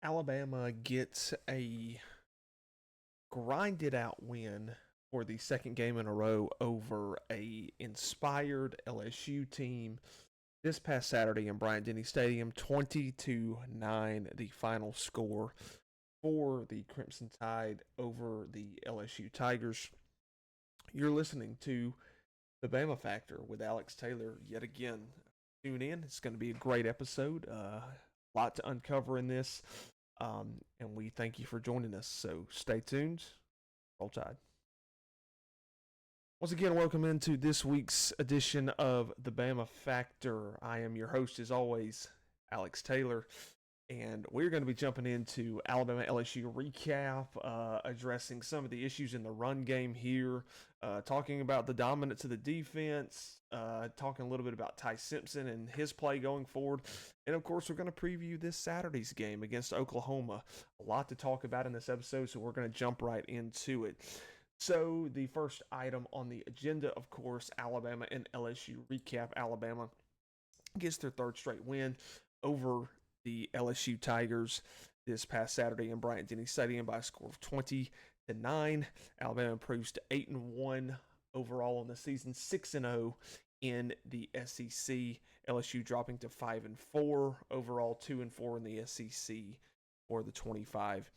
Alabama gets a grinded out win for the second game in a row over a inspired LSU team this past Saturday in Bryant-Denny Stadium. 20-9 the final score for the Crimson Tide over the LSU Tigers. You're listening to the Bama Factor with Alex Taylor yet again. Tune in. It's going to be a great episode. A lot to uncover in this. And we thank you for joining us. So stay tuned. Roll Tide. Once again, welcome into this week's edition of the Bama Factor. I am your host, as always, Alex Taylor. And we're going to be jumping into Alabama LSU recap, addressing some of the issues in the run game here, talking about the dominance of the defense, talking a little bit about Ty Simpson and his play going forward. And of course, we're going to preview this Saturday's game against Oklahoma. A lot to talk about in this episode, so we're going to jump right into it. So, the first item on the agenda, of course, Alabama and LSU recap. Alabama gets their third straight win over the LSU Tigers this past Saturday in Bryant-Denny Stadium by a score of 20-9. Alabama improves to 8-1 overall on the season, 6-0 in the SEC. LSU dropping to 5-4 overall, 2-4 in the SEC for the 25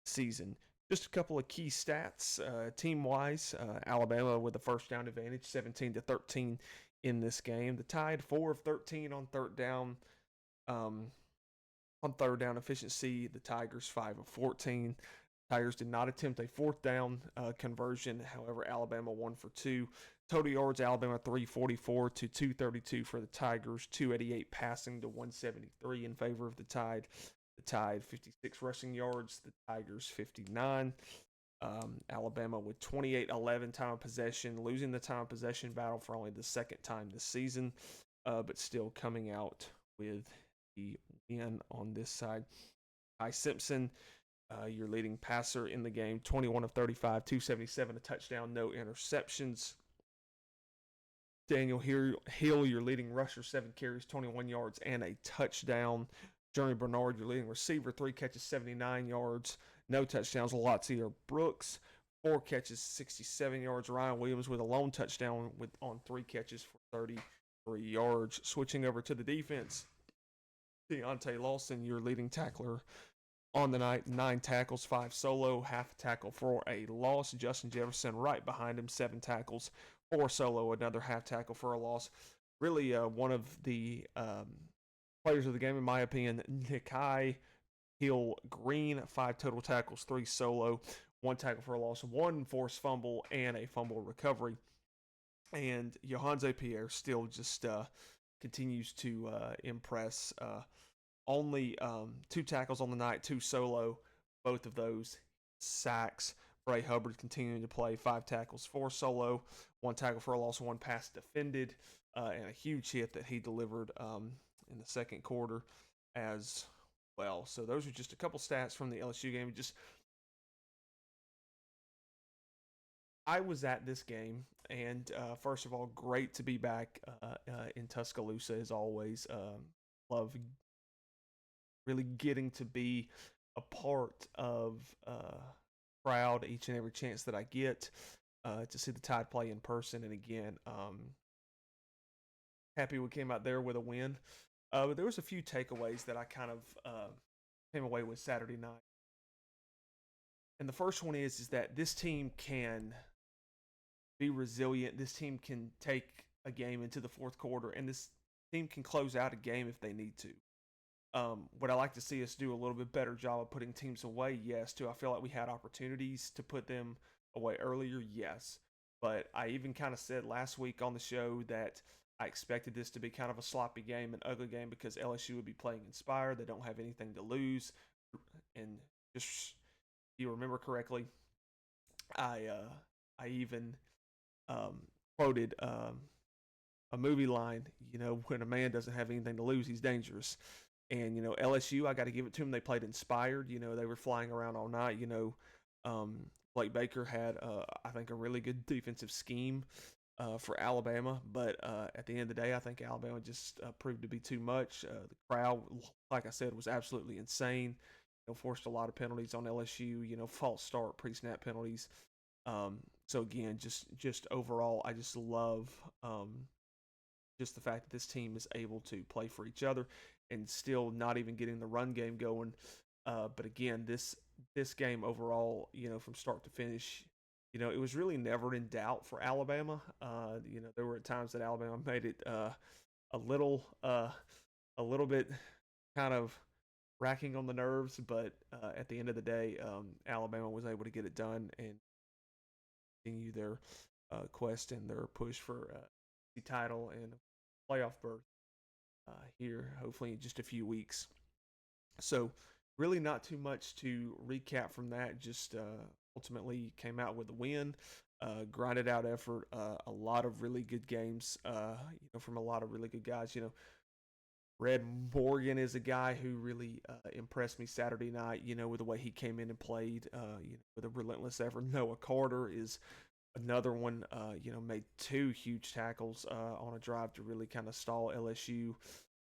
season. Just a couple of key stats team-wise. Alabama with a first down advantage, 17-13 in this game. The Tide 4 of 13 on third down. On third down efficiency, the Tigers 5 of 14. Tigers did not attempt a fourth down conversion. However, Alabama 1 for 2. Total yards, Alabama 344 to 232 for the Tigers. 288 passing to 173 in favor of the Tide. The Tide 56 rushing yards. The Tigers 59. Alabama with 28-11 time of possession, losing the time of possession battle for only the second time this season, but still coming out with the win on this side. Ty Simpson, your leading passer in the game, 21 of 35, 277, a touchdown, no interceptions. Daniel Hill, your leading rusher, 7 carries, 21 yards, and a touchdown. Germie Bernard, your leading receiver, 3 catches, 79 yards, no touchdowns. Latzia Brooks, 4 catches, 67 yards. Ryan Williams with a lone touchdown on 3 catches for 33 yards. Switching over to the defense, Deontay Lawson, your leading tackler on the night, 9 tackles, 5 solo, half a tackle for a loss. Justin Jefferson right behind him, 7 tackles, 4 solo, another half tackle for a loss. Really one of the players of the game, in my opinion. Nikai Hill Green, 5 total tackles, 3 solo, 1 tackle for a loss, 1 forced fumble, and a fumble recovery. And Johanze Pierre still just continues to impress. Only 2 tackles on the night, 2 solo, both of those sacks. Bray Hubbard continuing to play, 5 tackles, 4 solo, 1 tackle for a loss, 1 pass defended, and a huge hit that he delivered in the second quarter as well. So those are just a couple stats from the LSU game. I was at this game, and first of all, great to be back in Tuscaloosa as always. Love really getting to be a part of crowd each and every chance that I get to see the Tide play in person. And again, happy we came out there with a win. But there was a few takeaways that I kind of came away with Saturday night. And the first one is that this team can be resilient. This team can take a game into the fourth quarter, and this team can close out a game if they need to. Would I like to see us do a little bit better job of putting teams away? Yes. Do I feel like we had opportunities to put them away earlier? Yes. But I even kind of said last week on the show that I expected this to be kind of a sloppy game, an ugly game, because LSU would be playing inspired. They don't have anything to lose. And just, if you remember correctly, I even quoted a movie line, when a man doesn't have anything to lose, he's dangerous. And, LSU, I got to give it to them. They played inspired. They were flying around all night. Blake Baker had, I think, a really good defensive scheme for Alabama. But at the end of the day, I think Alabama just proved to be too much. The crowd, like I said, was absolutely insane. forced a lot of penalties on LSU. False start, pre-snap penalties. So again, just overall, I just love just the fact that this team is able to play for each other and still not even getting the run game going. But again, this game overall, from start to finish, it was really never in doubt for Alabama. There were times that Alabama made it a little a little bit kind of racking on the nerves, but at the end of the day, Alabama was able to get it done and continue their quest and their push for the title and playoff berth here, hopefully in just a few weeks. So, really, not too much to recap from that. Just ultimately came out with a win, grinded out effort, a lot of really good games, from a lot of really good guys. Red Morgan is a guy who really impressed me Saturday night, with the way he came in and played, with a relentless effort. Noah Carter is another one, made two huge tackles on a drive to really kind of stall LSU.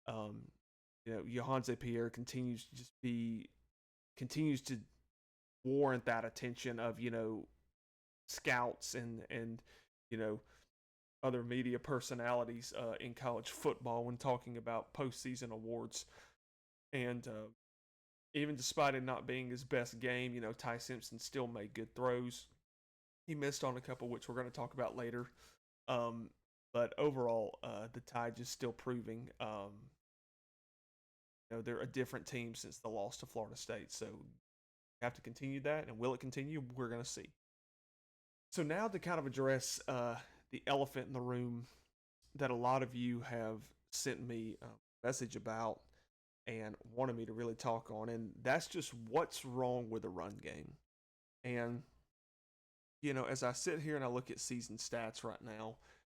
Um, Johanze Pierre continues to warrant that attention of, scouts and you know, other media personalities in college football when talking about postseason awards. And even despite it not being his best game, Ty Simpson still made good throws. He missed on a couple, which we're going to talk about later. Um, but overall, the Tide just still proving, they're a different team since the loss to Florida State. So have to continue that, and will it continue? We're going to see. So now to kind of address the elephant in the room that a lot of you have sent me a message about and wanted me to really talk on, and that's just what's wrong with the run game. And as I sit here and I look at season stats right now,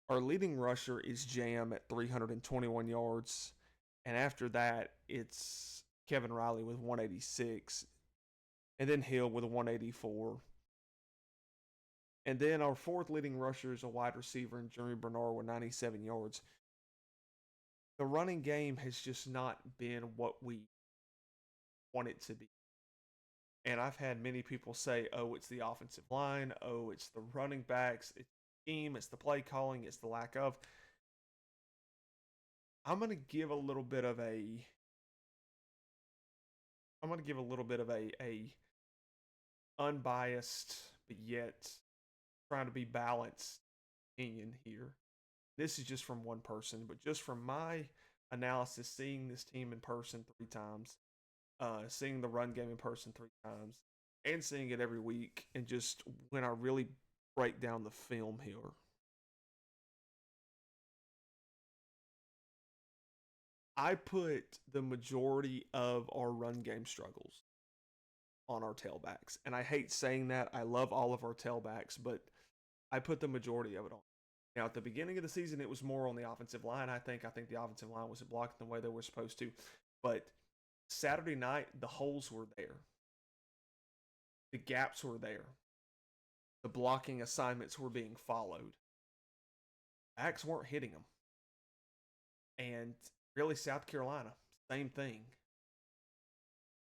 our leading rusher is Jam at 321 yards, and after that it's Kevin Riley with 186, and then Hill with a 184. And then our fourth leading rusher is a wide receiver in Germie Bernard with 97 yards. The running game has just not been what we want it to be. And I've had many people say, oh, it's the offensive line. Oh, it's the running backs. It's the team. It's the play calling. It's the lack of. I'm going to give a little bit of a unbiased, but yet trying to be balanced opinion here. This is just from one person, but just from my analysis, seeing this team in person 3 times, seeing the run game in person 3 times, and seeing it every week, and just when I really break down the film here, I put the majority of our run game struggles on our tailbacks. And I hate saying that. I love all of our tailbacks, but I put the majority of it on. Now, at the beginning of the season, it was more on the offensive line. I think the offensive line wasn't blocking the way they were supposed to. But Saturday night, the holes were there. The gaps were there. The blocking assignments were being followed. Backs weren't hitting them. And really, South Carolina, same thing.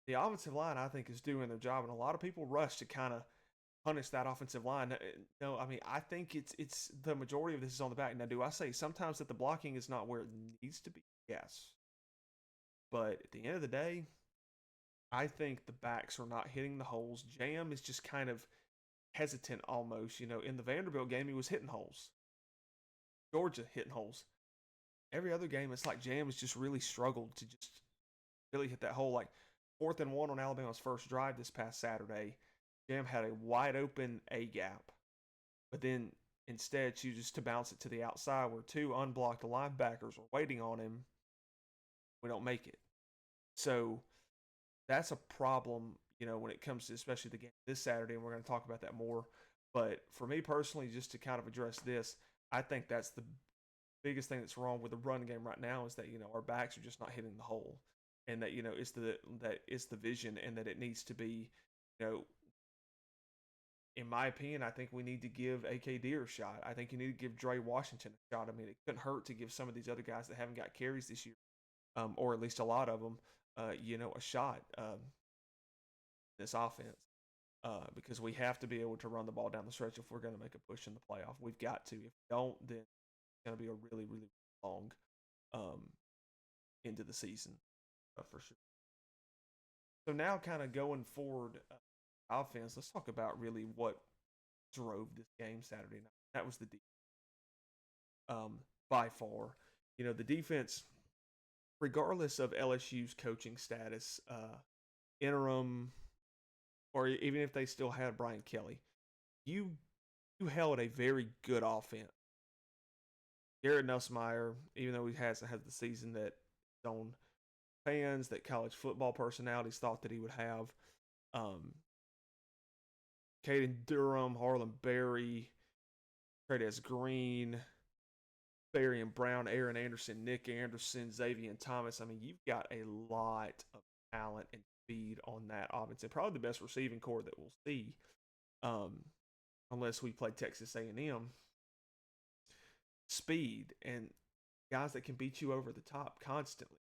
The offensive line, I think, is doing their job, and a lot of people rush to kind of punish that offensive line. No, I mean, I think it's the majority of this is on the back. Now, do I say sometimes that the blocking is not where it needs to be? Yes. But at the end of the day, I think the backs are not hitting the holes. Jam is just kind of hesitant almost. In the Vanderbilt game, he was hitting holes. Georgia hitting holes. Every other game, it's like Jam has just really struggled to just really hit that hole. Like 4th and 1 on Alabama's first drive this past Saturday, Jam had a wide open A gap, but then instead chooses to bounce it to the outside where 2 unblocked linebackers are waiting on him. We don't make it. So that's a problem, when it comes to especially the game this Saturday, and we're going to talk about that more. But for me personally, just to kind of address this, I think that's the biggest thing that's wrong with the run game right now is that, our backs are just not hitting the hole. And that, it's the vision, and that it needs to be, in my opinion, I think we need to give AK Deer a shot. I think you need to give Dre Washington a shot. I mean, it couldn't hurt to give some of these other guys that haven't got carries this year, or at least a lot of them, a shot. this offense. Because we have to be able to run the ball down the stretch if we're going to make a push in the playoff. We've got to. If we don't, then it's going to be a really, really long um, into the season for sure. So now, kind of going forward, offense. Let's talk about really what drove this game Saturday night. That was the defense. By far, the defense, regardless of LSU's coaching status, interim, or even if they still had Brian Kelly, you you held a very good offense. Garrett Nussmeier, even though he hasn't had the season that his own fans, that college football personalities thought that he would have, um, Caden Durham, Harlan Berry, Trades Green, Barry and Brown, Aaron Anderson, Nick Anderson, Xavier Thomas. I mean, you've got a lot of talent and speed on that offense, and probably the best receiving core that we'll see, um, unless we play Texas A&M. Speed and guys that can beat you over the top constantly.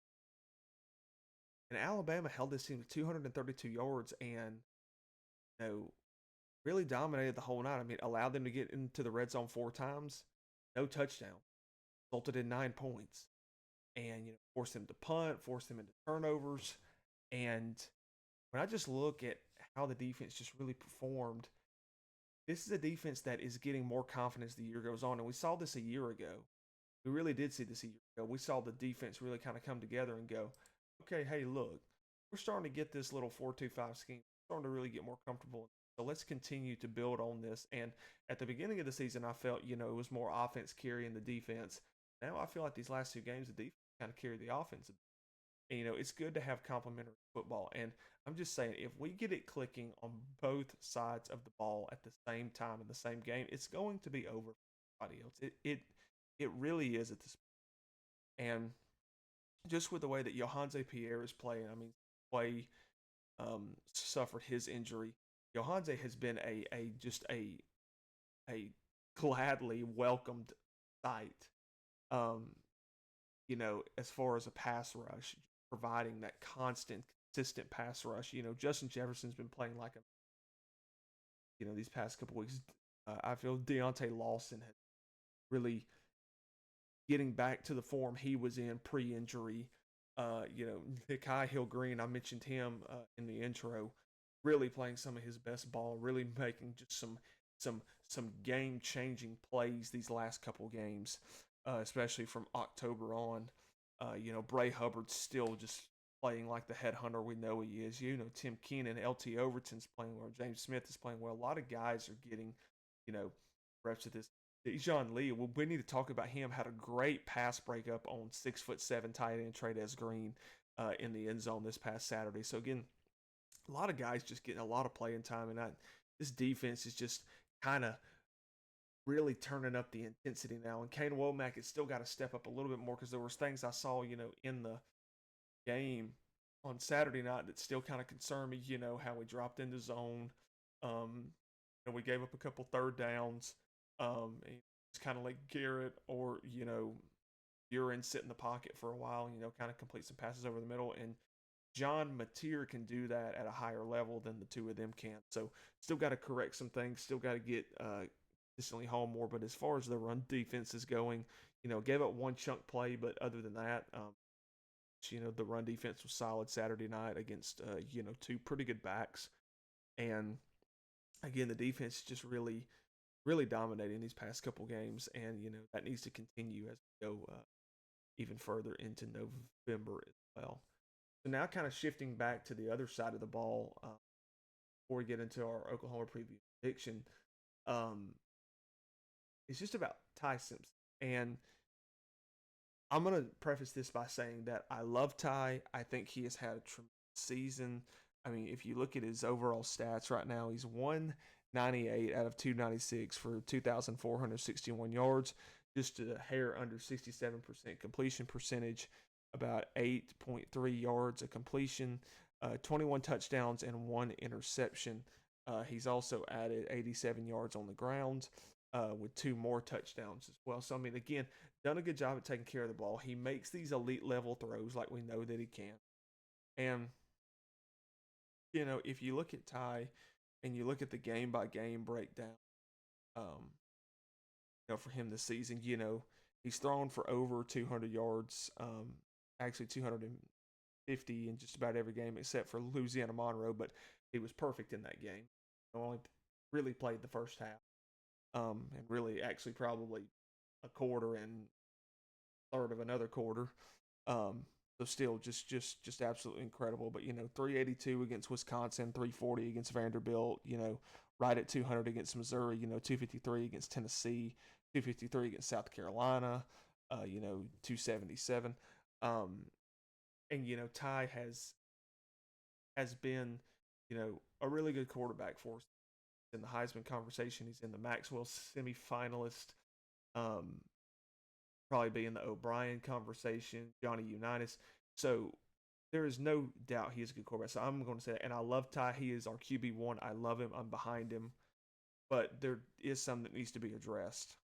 And Alabama held this team to 232 yards and really dominated the whole night. I mean, allowed them to get into the red zone 4 times, no touchdown, resulted in 9 points, and forced them to punt, forced them into turnovers. And when I just look at how the defense just really performed, this is a defense that is getting more confidence the year goes on, and we saw this a year ago. We really did see this a year ago. We saw the defense really kind of come together and go, okay, hey, look, we're starting to get this little 4-2-5 scheme. We're starting to really get more comfortable. So let's continue to build on this. And at the beginning of the season, I felt, it was more offense carrying the defense. Now I feel like these last 2 games, the defense kind of carried the offense. And, it's good to have complementary football. And I'm just saying, if we get it clicking on both sides of the ball at the same time in the same game, it's going to be over for everybody else. It really is at this point. And just with the way that Johanze Pierre is playing, I mean, Clay suffered his injury. Johanze has been a gladly welcomed sight. As far as a pass rush, providing that constant, consistent pass rush. Justin Jefferson's been playing like these past couple weeks. I feel Deontay Lawson has really getting back to the form he was in pre-injury. Nikai Hill-Green, I mentioned him in the intro, really playing some of his best ball, really making just some game-changing plays these last couple games, especially from October on. Bray Hubbard's still just playing like the headhunter we know he is. Tim Keenan, LT Overton's playing well. James Smith is playing well. A lot of guys are getting, reps at this. Dejon Lee, we need to talk about him. Had a great pass breakup on 6'7" tight end Trades Green in the end zone this past Saturday. So again, a lot of guys just getting a lot of playing time, and this defense is just kind of really turning up the intensity now. And Kane Womack has still got to step up a little bit more because there was things I saw, in the game on Saturday night that still kind of concerned me. How we dropped into zone, and we gave up a couple third downs. It's kind of like Garrett or Buren sit in the pocket for a while. Kind of complete some passes over the middle, and John Mateer can do that at a higher level than the two of them can. So still got to correct some things. Still got to get consistently home more. But as far as the run defense is going, gave up one chunk play, but other than that, the run defense was solid Saturday night against two pretty good backs, and again the defense just really dominating these past couple games, and that needs to continue as we go even further into November as well. So now, kind of shifting back to the other side of the ball before we get into our Oklahoma preview prediction, it's just about Ty Simpson. And I'm going to preface this by saying that I love Ty. I think he has had a tremendous season. I mean, if you look at his overall stats right now, he's 198 out of 296 for 2,461 yards, just a hair under 67% completion percentage, about 8.3 yards of completion, 21 touchdowns, and 1 interception. He's also added 87 yards on the ground with 2 more touchdowns as well. So, I mean, again, done a good job at taking care of the ball. He makes these elite level throws like we know that he can. And if you look at Ty and you look at the game by game breakdown, um, for him this season, he's thrown for over 200 yards, actually 250 in just about every game except for Louisiana Monroe, but he was perfect in that game. Only really played the first half, and really actually probably a quarter and third of another quarter. Um, so still just absolutely incredible. But 382 against Wisconsin, 340 against Vanderbilt. Right at 200 against Missouri. 253 against Tennessee, 253 against South Carolina. 277. And Ty has been a really good quarterback for us. In the Heisman conversation, he's in the Maxwell semifinalist. Um, Probably be in the O'Brien conversation, Johnny Unitas. So there is no doubt he is a good quarterback. So I'm going to say that. And I love Ty. He is our QB1. I love him. I'm behind him. But there is something that needs to be addressed.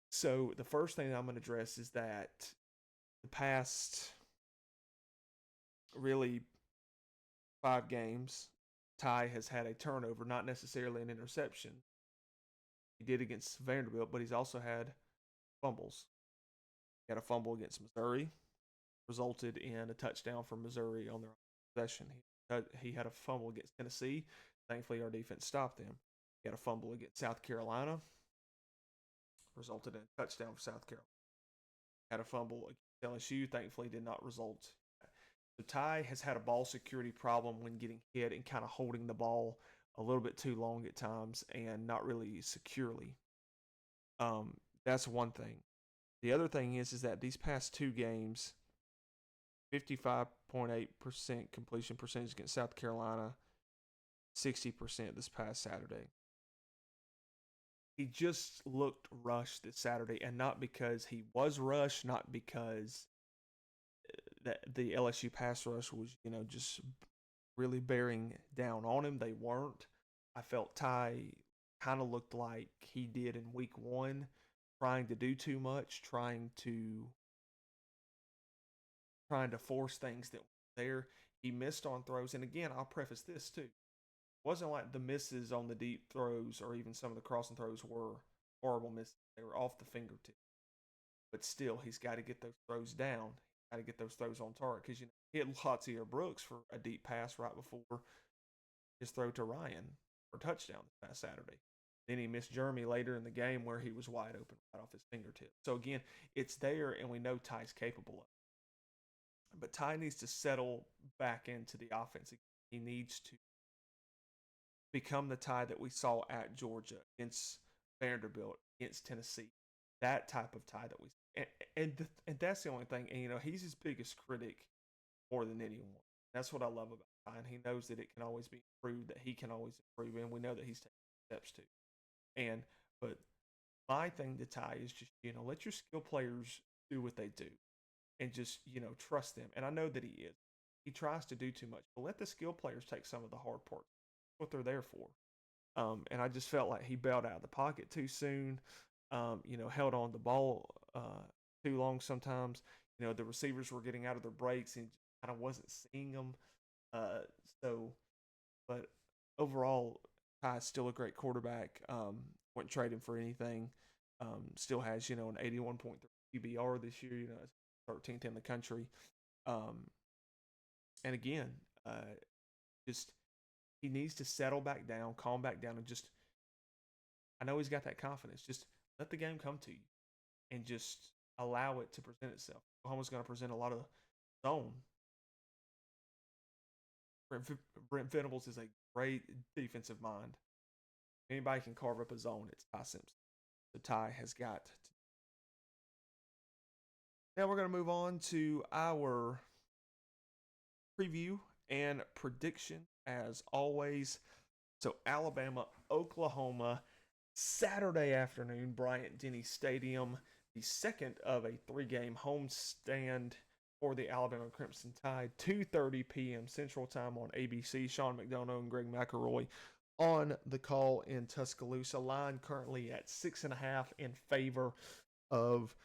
So the first thing I'm going to address is that the past really 5 games, Ty has had a turnover, not necessarily an interception. He did against Vanderbilt, but he's also had fumbles. He had a fumble against Missouri, resulted in a touchdown for Missouri on their possession. He had a fumble against Tennessee. Thankfully, our defense stopped them. He had a fumble against South Carolina, resulted in a touchdown for South Carolina. Had a fumble against LSU. Thankfully, did not result. So Ty has had a ball security problem when getting hit and kind of holding the ball a little bit too long at times and not really securely. That's one thing. The other thing is that these past 2 games, 55.8% completion percentage against South Carolina, 60% this past Saturday. He just looked rushed this Saturday, and not because he was rushed, not because that the LSU pass rush was, just really bearing down on him. They weren't. I felt Ty kind of looked like he did in week 1, trying to do too much, trying to force things that were there. He missed on throws, and again, I'll preface this too. It wasn't like the misses on the deep throws or even some of the crossing throws were horrible misses. They were off the fingertip. But still, he's got to get those throws down. Got to get those throws on target because he hit Latzia Brooks for a deep pass right before his throw to Ryan for a touchdown this past Saturday. Then he missed Germie later in the game where he was wide open right off his fingertip. So again, it's there, and we know Ty's capable of it. But Ty needs to settle back into the offense. He needs to become the Ty that we saw at Georgia, against Vanderbilt, against Tennessee. That type of Ty that we and that's the only thing. And he's his biggest critic more than anyone. That's what I love about Ty. And he knows that it can always be improved, that he can always improve, and we know that he's taking steps to. But my thing to Ty is just let your skill players do what they do, and just trust them. And I know that he is. He tries to do too much, but let the skill players take some of the hard parts. That's what they're there for. And I just felt like he bailed out of the pocket too soon. Held on the ball too long sometimes. The receivers were getting out of their breaks and kind of wasn't seeing them. Uh, so, but overall, Ty's still a great quarterback. Wouldn't trade him for anything. Still has an 81.3 QBR this year. 13th in the country. And again, just he needs to settle back down, calm back down, and just. I know he's got that confidence. Just let the game come to you, and just allow it to present itself. Oklahoma's going to present a lot of zone. Brent Venables is a great defensive mind. Anybody can carve up a zone. It's Ty Simpson. The Ty has got. Now we're going to move on to our preview and prediction, as always. So Alabama, Oklahoma, Saturday afternoon, Bryant-Denny Stadium, the second of a 3-game homestand for the Alabama Crimson Tide, 2:30 p.m. Central Time on ABC. Sean McDonough and Greg McElroy on the call in Tuscaloosa. Line currently at 6.5 in favor of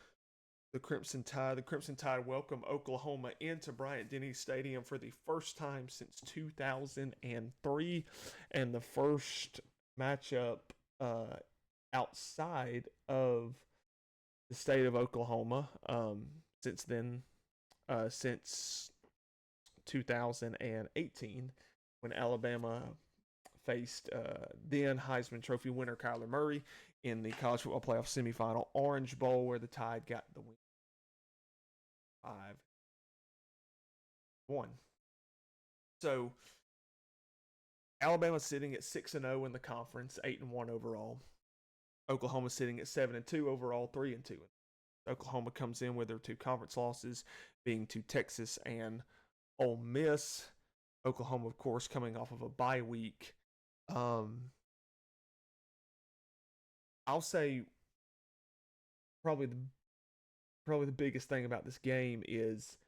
the Crimson Tide. The Crimson Tide welcome Oklahoma into Bryant-Denny Stadium for the first time since 2003, and the first matchup outside of the state of Oklahoma since then, since 2018, when Alabama faced then Heisman Trophy winner Kyler Murray in the College Football Playoff semifinal Orange Bowl, where the Tide got the win 5-1. So Alabama sitting at 6-0 in the conference, 8-1 overall. Oklahoma sitting at 7-2 overall, 3-2. Oklahoma comes in with their two conference losses, being to Texas and Ole Miss. Oklahoma, of course, coming off of a bye week. I'll say probably the biggest thing about this game is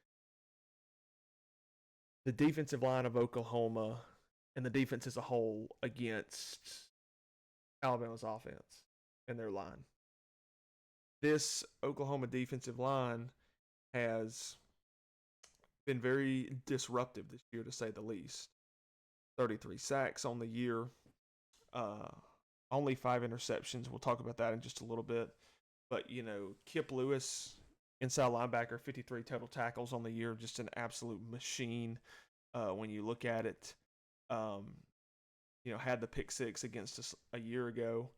the defensive line of Oklahoma and the defense as a whole against Alabama's offense and their line. This Oklahoma defensive line has been very disruptive this year, to say the least. 33 sacks on the year, only 5 interceptions. We'll talk about that in just a little bit. But, Kip Lewis, inside linebacker, 53 total tackles on the year, just an absolute machine when you look at it. Had the pick six against us a year ago.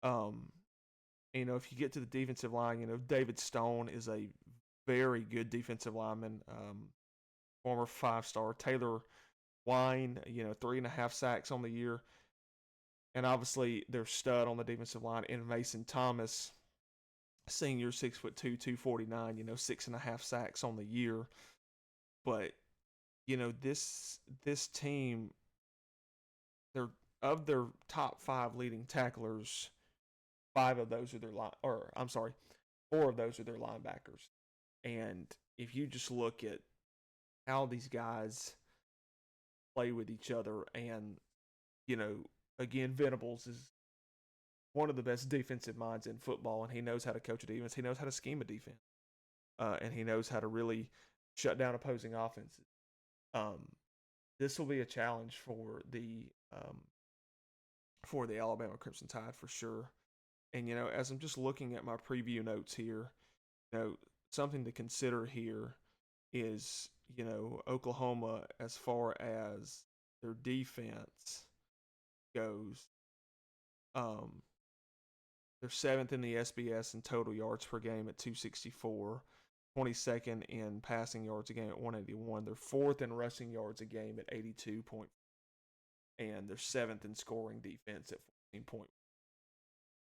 If you get to the defensive line, David Stone is a very good defensive lineman, former 5-star. Taylor Wine, 3.5 sacks on the year. And obviously their stud on the defensive line in Mason Thomas, senior, 6'2", 249, 6.5 sacks on the year. But, this team, they're of their top 5 leading tacklers, 4 of those are their linebackers. And if you just look at how these guys play with each other, and, again, Venables is one of the best defensive minds in football, and he knows how to coach a defense. He knows how to scheme a defense. And he knows how to really shut down opposing offenses. This will be a challenge for the Alabama Crimson Tide for sure. And, as I'm just looking at my preview notes here, something to consider here is, Oklahoma, as far as their defense goes, they're 7th in the SBS in total yards per game at 264, 22nd in passing yards a game at 181. They're 4th in rushing yards a game at 82 point, and they're 7th in scoring defense at 14 point.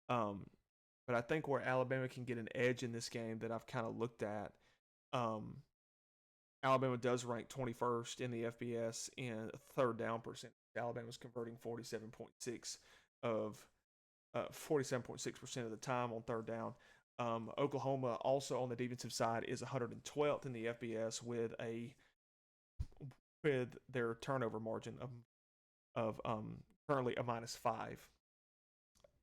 But I think where Alabama can get an edge in this game that I've kind of looked at, Alabama does rank 21st in the FBS in third down percentage. Alabama's converting 47.6% of the time on third down. Oklahoma also on the defensive side is 112th in the FBS with their turnover margin of currently a -5.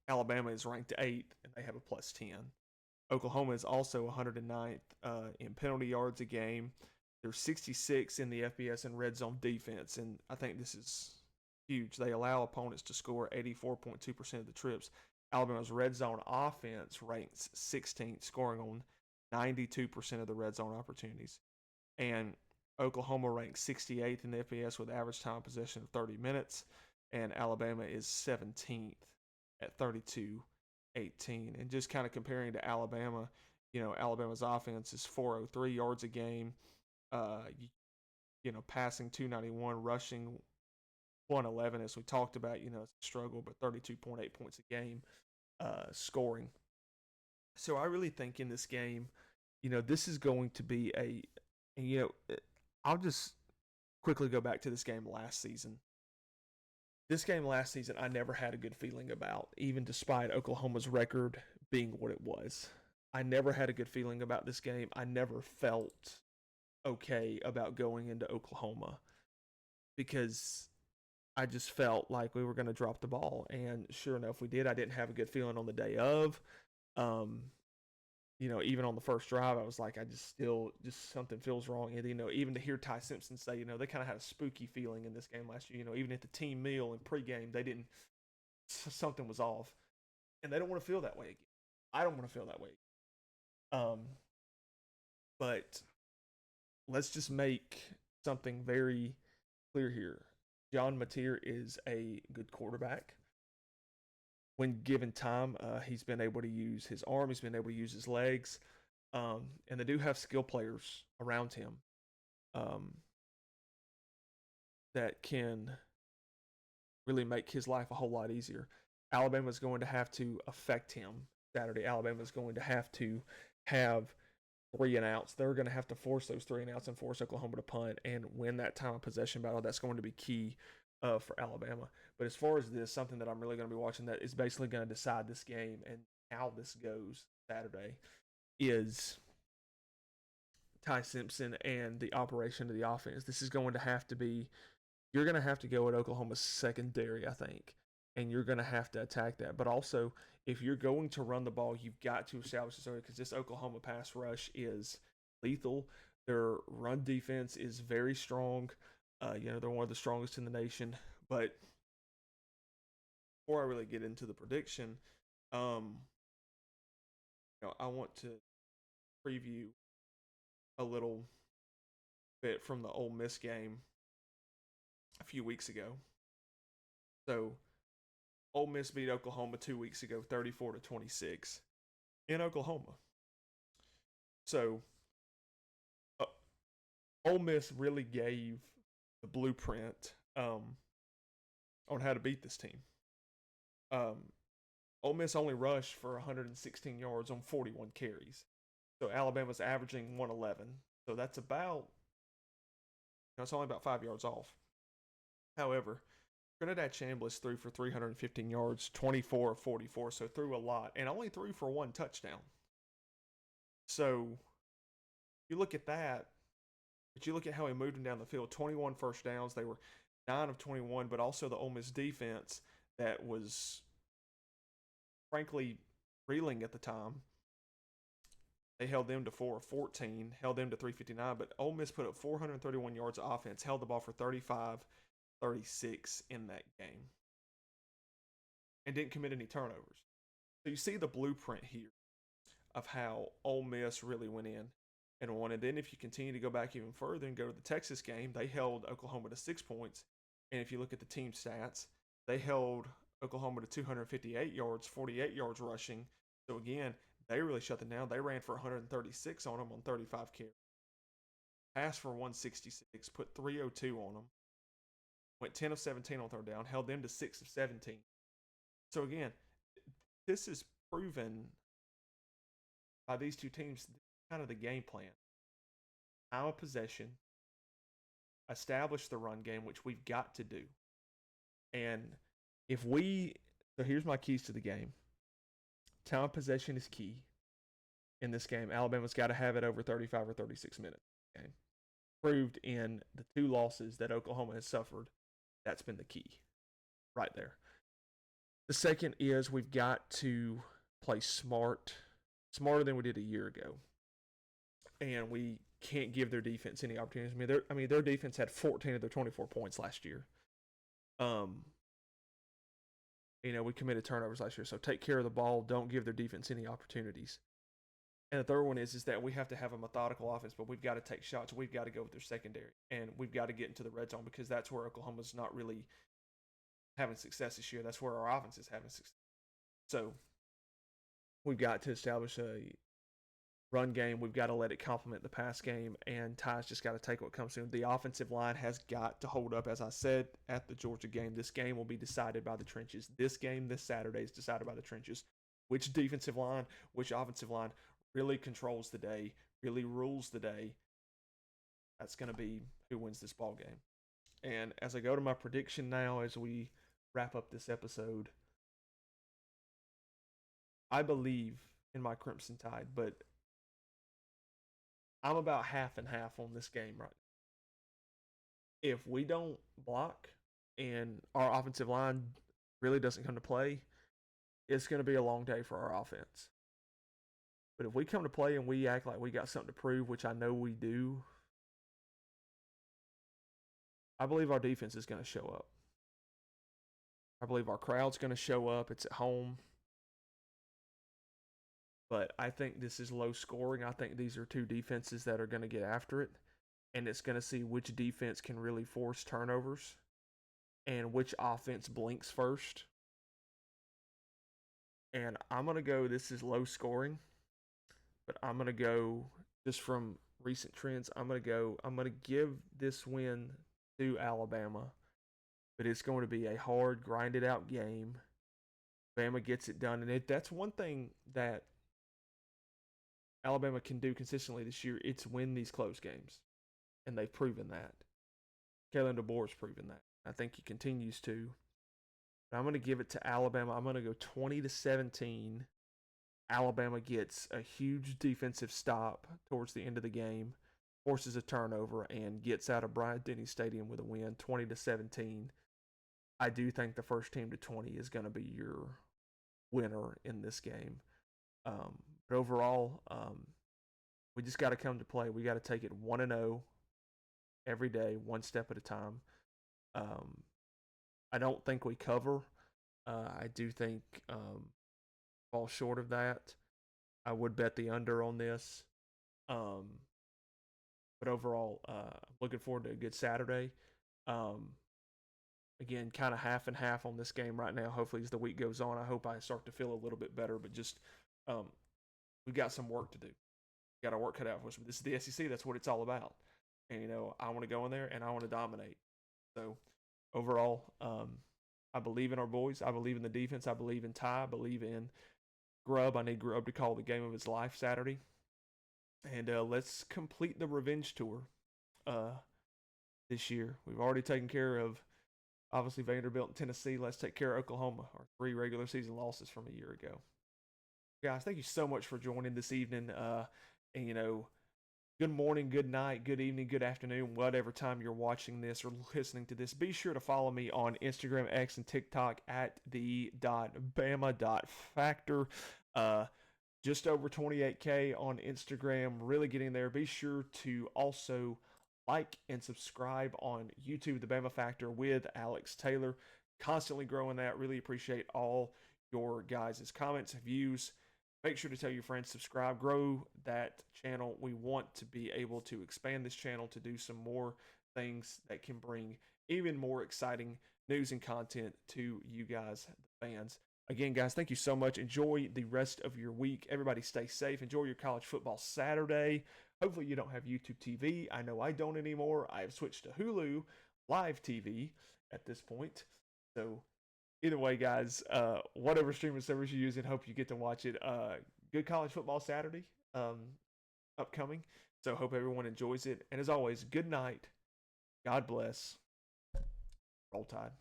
Alabama is ranked 8th, and they have a +10. Oklahoma is also 109th in penalty yards a game. They're 66 in the FBS in red zone defense, and I think this is huge. They allow opponents to score 84.2% of the trips. Alabama's red zone offense ranks 16th, scoring on 92% of the red zone opportunities. And Oklahoma ranks 68th in the FBS with average time of possession of 30 minutes, and Alabama is 17th at 32-18. And just kind of comparing to Alabama, Alabama's offense is 403 yards a game, passing 291, rushing 111, as we talked about, it's a struggle, but 32.8 points a game scoring. So I really think in this game, this is going to be I'll just quickly go back to this game last season. This game last season, I never had a good feeling about, even despite Oklahoma's record being what it was. I never had a good feeling about this game. I never felt okay about going into Oklahoma because I just felt like we were going to drop the ball. And sure enough, we did. I didn't have a good feeling on the day of. even on the first drive, I was like, I just something feels wrong. And even to hear Ty Simpson say, they kind of had a spooky feeling in this game last year. Even at the team meal and pregame, they didn't. Something was off, and they don't want to feel that way again. I don't want to feel that way. Um, but let's just make something very clear here. John Mateer is a good quarterback. When given time, he's been able to use his arm. He's been able to use his legs. And they do have skill players around him um, that can really make his life a whole lot easier. Alabama's going to have to affect him Saturday. Alabama's going to have 3 and outs. They're going to have to force those 3 and outs and force Oklahoma to punt and win that time of possession battle. That's going to be key for Alabama. But as far as this, something that I'm really going to be watching that is basically going to decide this game and how this goes Saturday is Ty Simpson and the operation of the offense. This is going to have to be, you're going to have to go at Oklahoma's secondary, I think, and you're going to have to attack that. But also, if you're going to run the ball, you've got to establish this early because this Oklahoma pass rush is lethal. Their run defense is very strong. They're one of the strongest in the nation. But before I really get into the prediction, I want to preview a little bit from the Ole Miss game a few weeks ago. So, Ole Miss beat Oklahoma 2 weeks ago, 34-26, in Oklahoma. So, Ole Miss really gave the blueprint on how to beat this team. Ole Miss only rushed for 116 yards on 41 carries. So Alabama's averaging 111. So that's it's only about 5 yards off. However, Trinidad Chambliss threw for 315 yards, 24 of 44, so threw a lot, and only threw for 1 touchdown. So you look at that, but you look at how he moved them down the field, 21 first downs. They were 9 of 21, but also the Ole Miss defense that was, frankly, reeling at the time. They held them to 4 of 14, held them to 359, but Ole Miss put up 431 yards of offense, held the ball for 35-36 in that game, and didn't commit any turnovers. So you see the blueprint here of how Ole Miss really went in and won. And then if you continue to go back even further and go to the Texas game, they held Oklahoma to 6 points. And if you look at the team stats, they held Oklahoma to 258 yards, 48 yards rushing. So again, they really shut them down. They ran for 136 on them on 35 carries. Passed for 166, put 302 on them. Went 10 of 17 on third down, held them to 6 of 17. So again, this is proven by these two teams kind of the game plan. Time of possession, establish the run game, which we've got to do. And so here's my keys to the game. Time of possession is key in this game. Alabama's got to have it over 35 or 36 minutes. Okay? Proved in the 2 losses that Oklahoma has suffered. That's been the key right there. The second is we've got to play smarter than we did a year ago. And we can't give their defense any opportunities. Their defense had 14 of their 24 points last year. We committed turnovers last year, so take care of the ball. Don't give their defense any opportunities. And the third one is that we have to have a methodical offense, but we've got to take shots. We've got to go with their secondary, and we've got to get into the red zone because that's where Oklahoma's not really having success this year. That's where our offense is having success. So we've got to establish a run game. We've got to let it complement the pass game, and Ty's just got to take what comes to him. The offensive line has got to hold up. As I said at the Georgia game, this game will be decided by the trenches. This game this Saturday is decided by the trenches. Which defensive line, which offensive line really controls the day, really rules the day. That's going to be who wins this ball game. And as I go to my prediction now, as we wrap up this episode, I believe in my Crimson Tide, but I'm about half and half on this game right now. If we don't block and our offensive line really doesn't come to play, it's going to be a long day for our offense. But if we come to play and we act like we got something to prove, which I know we do, I believe our defense is going to show up. I believe our crowd's going to show up. It's at home. But I think this is low scoring. I think these are two defenses that are going to get after it. And it's going to see which defense can really force turnovers and which offense blinks first. And I'm going to go, this is low scoring, but I'm going to go just from recent trends. I'm going to give this win to Alabama, but it's going to be a hard, grinded out game. Bama gets it done. And that's one thing that Alabama can do consistently this year. It's win these close games. And they've proven that. Kalen DeBoer's proven that. I think he continues to. But I'm going to give it to Alabama. I'm going to go 20-17. Alabama gets a huge defensive stop towards the end of the game, forces a turnover, and gets out of Bryant-Denny Stadium with a win, 20-17. I do think the first team to 20 is going to be your winner in this game. But overall, we just got to come to play. We got to take it 1-0 every day, one step at a time. I don't think we cover. I do think fall short of that. I would bet the under on this. But overall, looking forward to a good Saturday. Again, kind of half and half on this game right now. Hopefully, as the week goes on, I hope I start to feel a little bit better. But just we've got some work to do. Got our work cut out for us. But this is the SEC. That's what it's all about. And I want to go in there and I want to dominate. So overall, I believe in our boys. I believe in the defense. I believe in Ty. I believe in Grubb. I need Grubb to call the game of his life Saturday. And let's complete the revenge tour this year. We've already taken care of, obviously, Vanderbilt and Tennessee. Let's take care of Oklahoma, our 3 regular season losses from a year ago. Guys, thank you so much for joining this evening. And, good morning, good night, good evening, good afternoon, whatever time you're watching this or listening to this. Be sure to follow me on Instagram, X, and TikTok at the.bama.factor. Just over 28K on Instagram, really getting there. Be sure to also like and subscribe on YouTube, The Bama Factor with Alex Taylor. Constantly growing that. Really appreciate all your guys' comments and views. Make sure to tell your friends, subscribe, grow that channel. We want to be able to expand this channel to do some more things that can bring even more exciting news and content to you guys, the fans. Again, guys, thank you so much. Enjoy the rest of your week. Everybody stay safe. Enjoy your college football Saturday. Hopefully you don't have YouTube TV. I know I don't anymore. I have switched to Hulu Live TV at this point. So either way, guys, whatever streaming service you're using, hope you get to watch it. Good college football Saturday upcoming. So hope everyone enjoys it. And as always, good night. God bless. Roll Tide.